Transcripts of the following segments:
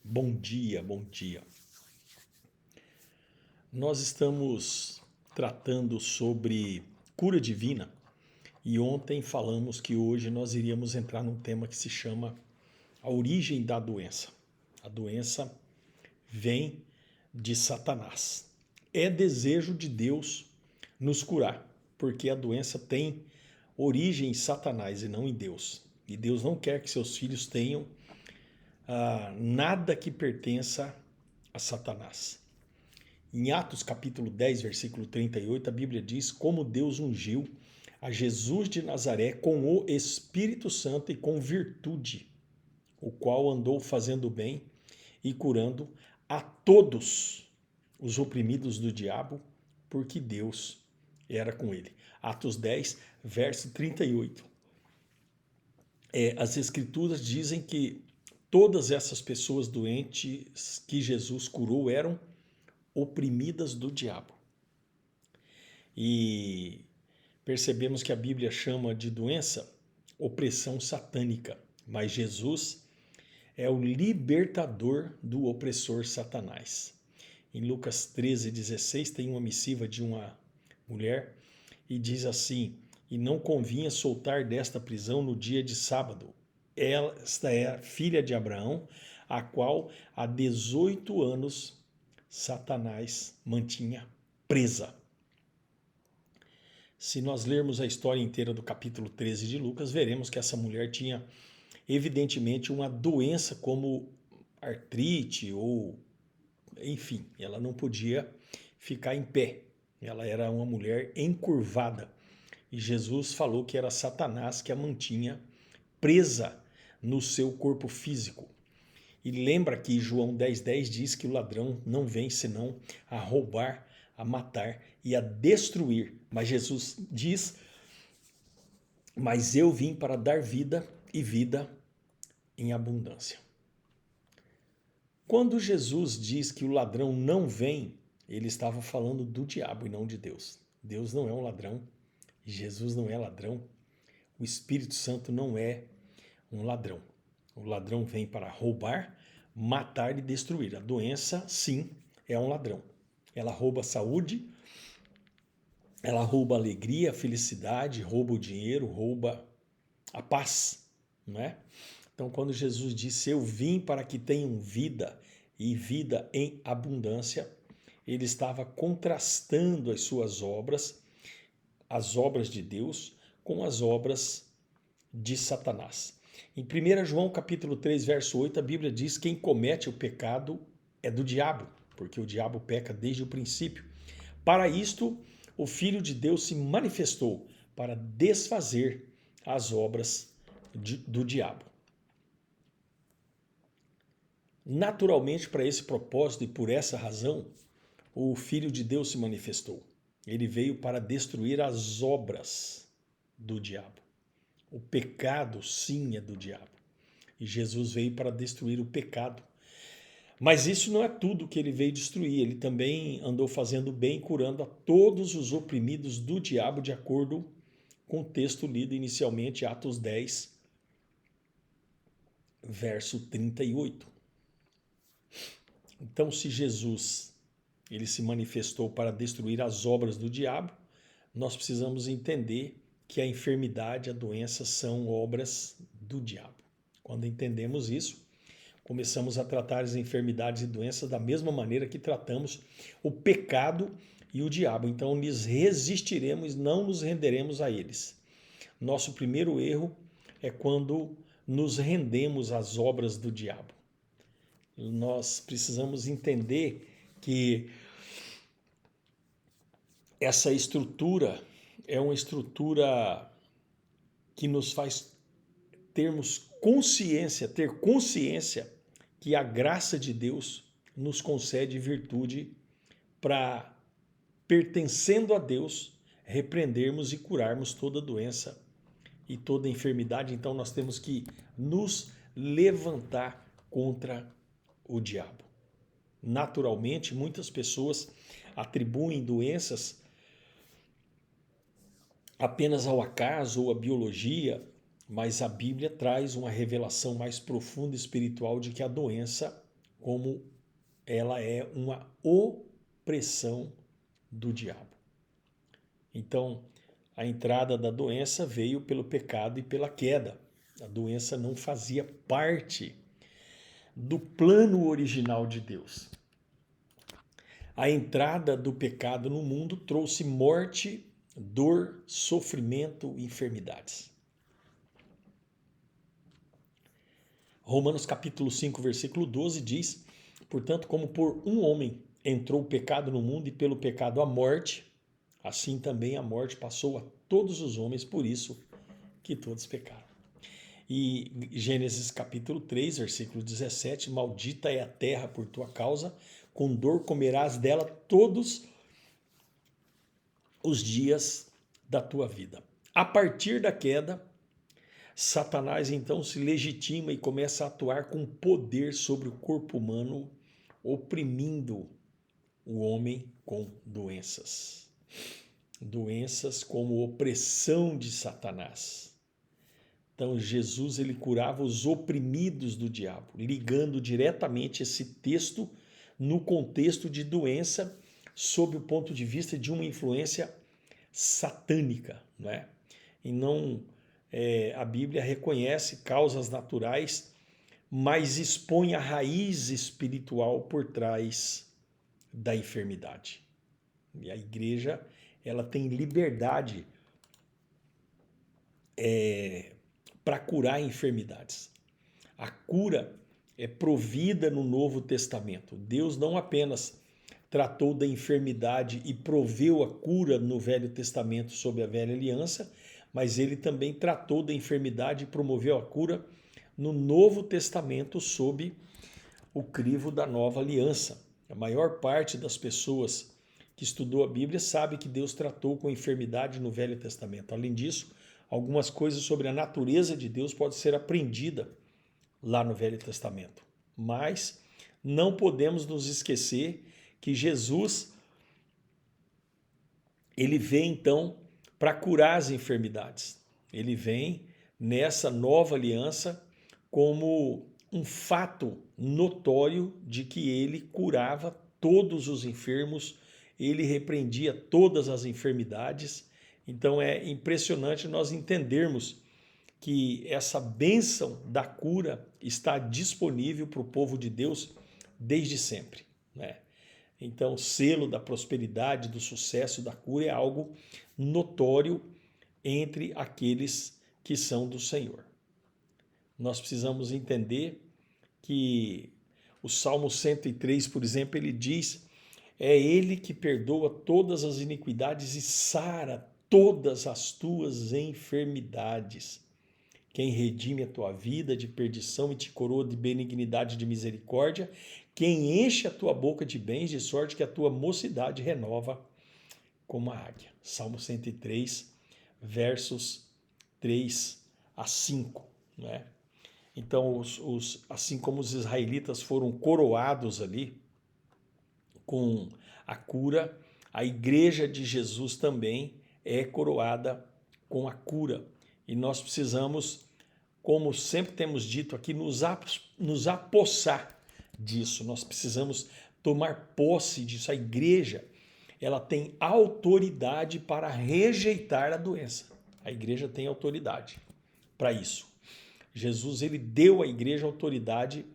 Bom dia, bom dia. Nós estamos tratando sobre cura divina e ontem falamos que hoje nós iríamos entrar num tema que se chama a origem da doença. A doença vem de Satanás. É desejo de Deus nos curar, porque a doença tem origem em Satanás e não em Deus. E Deus não quer que seus filhos tenham nada que pertença a Satanás. Em Atos capítulo 10, versículo 38, a Bíblia diz como Deus ungiu a Jesus de Nazaré com o Espírito Santo e com virtude, o qual andou fazendo bem e curando a todos os oprimidos do diabo, porque Deus era com ele. Atos 10, verso 38. As escrituras dizem que todas essas pessoas doentes que Jesus curou eram oprimidas do diabo. E percebemos que a Bíblia chama de doença opressão satânica, mas Jesus é o libertador do opressor Satanás. Em Lucas 13:16 tem uma missiva de uma mulher e diz assim: e não convinha soltar desta prisão no dia de sábado. Esta é a filha de Abraão, a qual há 18 anos Satanás mantinha presa. Se nós lermos a história inteira do capítulo 13 de Lucas, veremos que essa mulher tinha evidentemente uma doença como artrite ou, enfim, ela não podia ficar em pé. Ela era uma mulher encurvada. E Jesus falou que era Satanás que a mantinha presa no seu corpo físico. E lembra que João 10,10 diz que o ladrão não vem senão a roubar, a matar e a destruir. Mas Jesus diz, mas eu vim para dar vida e vida em abundância. Quando Jesus diz que o ladrão não vem, ele estava falando do diabo e não de Deus. Deus não é um ladrão, Jesus não é ladrão, o Espírito Santo não é um ladrão. O ladrão vem para roubar, matar e destruir. A doença, sim, é um ladrão. Ela rouba a saúde, ela rouba a alegria, a felicidade, rouba o dinheiro, rouba a paz, não é? Então, quando Jesus disse, eu vim para que tenham vida e vida em abundância, ele estava contrastando as suas obras, as obras de Deus, com as obras de Satanás. Em 1 João capítulo 3, verso 8, a Bíblia diz que quem comete o pecado é do diabo, porque o diabo peca desde o princípio. Para isto, o Filho de Deus se manifestou para desfazer as obras do diabo. Naturalmente, para esse propósito e por essa razão, o Filho de Deus se manifestou. Ele veio para destruir as obras do diabo. O pecado, sim, é do diabo. E Jesus veio para destruir o pecado. Mas isso não é tudo que ele veio destruir. Ele também andou fazendo bem, curando a todos os oprimidos do diabo, de acordo com o texto lido inicialmente, Atos 10, verso 38. Então, se Jesus ele se manifestou para destruir as obras do diabo, nós precisamos entender que a enfermidade, a doença são obras do diabo. Quando entendemos isso, começamos a tratar as enfermidades e doenças da mesma maneira que tratamos o pecado e o diabo. Então, lhes resistiremos, não nos renderemos a eles. Nosso primeiro erro é quando nos rendemos às obras do diabo. Nós precisamos entender que essa estrutura é uma estrutura que nos faz termos consciência, ter consciência que a graça de Deus nos concede virtude para, pertencendo a Deus, repreendermos e curarmos toda doença e toda enfermidade. Então nós temos que nos levantar contra o diabo. Naturalmente, muitas pessoas atribuem doenças apenas ao acaso ou à biologia, mas a Bíblia traz uma revelação mais profunda e espiritual de que a doença como ela é uma opressão do diabo. Então, a entrada da doença veio pelo pecado e pela queda. A doença não fazia parte do plano original de Deus. A entrada do pecado no mundo trouxe morte, dor, sofrimento e enfermidades. Romanos capítulo 5, versículo 12 diz: portanto, como por um homem entrou o pecado no mundo e pelo pecado a morte, assim também a morte passou a todos os homens, por isso que todos pecaram. E Gênesis capítulo 3, versículo 17, maldita é a terra por tua causa, com dor comerás dela todos os dias da tua vida. A partir da queda, Satanás então se legitima e começa a atuar com poder sobre o corpo humano, oprimindo o homem com doenças. Doenças como opressão de Satanás. Então Jesus ele curava os oprimidos do diabo, ligando diretamente esse texto no contexto de doença sob o ponto de vista de uma influência satânica, não é? E não a Bíblia reconhece causas naturais, mas expõe a raiz espiritual por trás da enfermidade. E a igreja ela tem liberdade para curar enfermidades. A cura é provida no Novo Testamento. Deus não apenas tratou da enfermidade e proveu a cura no Velho Testamento sob a Velha Aliança, mas ele também tratou da enfermidade e promoveu a cura no Novo Testamento sob o crivo da Nova Aliança. A maior parte das pessoas que estudou a Bíblia sabe que Deus tratou com a enfermidade no Velho Testamento. Além disso, algumas coisas sobre a natureza de Deus podem ser aprendidas lá no Velho Testamento. Mas não podemos nos esquecer que Jesus ele vem então para curar as enfermidades. Ele vem nessa nova aliança como um fato notório de que ele curava todos os enfermos, ele repreendia todas as enfermidades. Então é impressionante nós entendermos que essa bênção da cura está disponível para o povo de Deus desde sempre, né? Então, o selo da prosperidade, do sucesso, da cura é algo notório entre aqueles que são do Senhor. Nós precisamos entender que o Salmo 103, por exemplo, ele diz: é Ele que perdoa todas as iniquidades e sara todas as tuas enfermidades. Quem redime a tua vida de perdição e te coroa de benignidade e de misericórdia, quem enche a tua boca de bens, de sorte que a tua mocidade renova como a águia. Salmo 103, versos 3 a 5. Né? Então, assim como os israelitas foram coroados ali com a cura, a igreja de Jesus também é coroada com a cura. E nós precisamos, como sempre temos dito aqui, nos apossar disso. Nós precisamos tomar posse disso. A igreja, ela tem autoridade para rejeitar a doença. A igreja tem autoridade para isso. Jesus, ele deu à igreja autoridade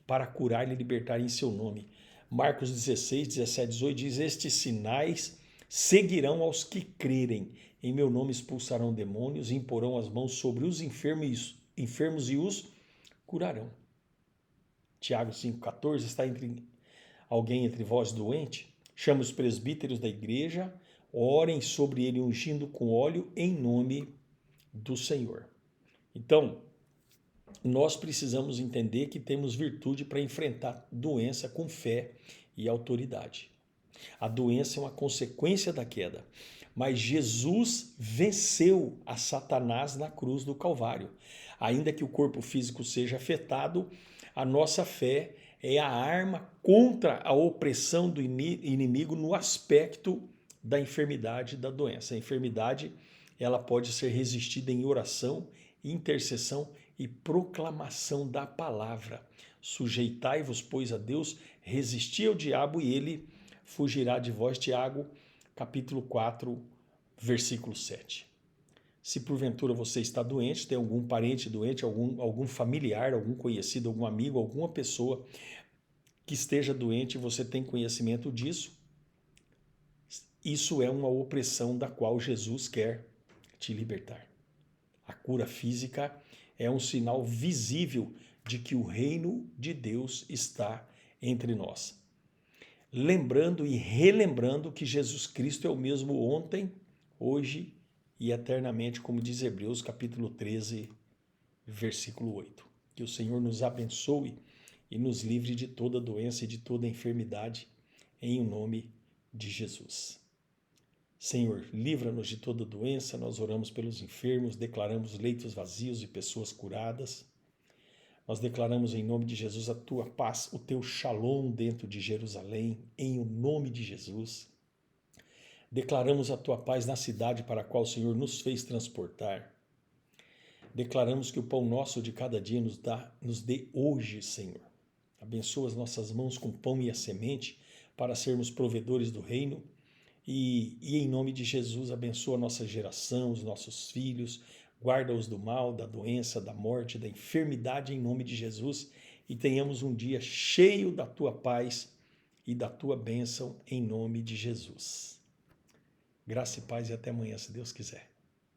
para curar e libertar em seu nome. Marcos 16, 17, 18 diz: estes sinais seguirão aos que crerem. Em meu nome expulsarão demônios, imporão as mãos sobre os enfermos e os curarão. Tiago 5,14, está alguém entre vós doente? Chama os presbíteros da igreja, orem sobre ele ungindo com óleo em nome do Senhor. Então, nós precisamos entender que temos virtude para enfrentar doença com fé e autoridade. A doença é uma consequência da queda, mas Jesus venceu a Satanás na cruz do Calvário. Ainda que o corpo físico seja afetado, a nossa fé é a arma contra a opressão do inimigo no aspecto da enfermidade e da doença. A enfermidade, ela pode ser resistida em oração, intercessão e proclamação da palavra. Sujeitai-vos, pois, a Deus, resisti ao diabo e ele fugirá de vós. Tiago, capítulo 4, versículo 7. Se porventura você está doente, tem algum parente doente, algum familiar, algum conhecido, algum amigo, alguma pessoa que esteja doente, você tem conhecimento disso, isso é uma opressão da qual Jesus quer te libertar. A cura física é um sinal visível de que o reino de Deus está entre nós. Lembrando e relembrando que Jesus Cristo é o mesmo ontem, hoje e eternamente, como diz Hebreus capítulo 13, versículo 8. Que o Senhor nos abençoe e nos livre de toda doença e de toda enfermidade, em nome de Jesus. Senhor, livra-nos de toda doença, nós oramos pelos enfermos, declaramos leitos vazios e pessoas curadas. Nós declaramos em nome de Jesus a tua paz, o teu shalom dentro de Jerusalém, em o nome de Jesus. Declaramos a tua paz na cidade para a qual o Senhor nos fez transportar. Declaramos que o pão nosso de cada dia nos dê hoje, Senhor. Abençoa as nossas mãos com pão e a semente para sermos provedores do reino. E em nome de Jesus, abençoa a nossa geração, os nossos filhos, guarda-os do mal, da doença, da morte, da enfermidade, em nome de Jesus, e tenhamos um dia cheio da tua paz e da tua bênção, em nome de Jesus. Graça e paz e até amanhã, se Deus quiser.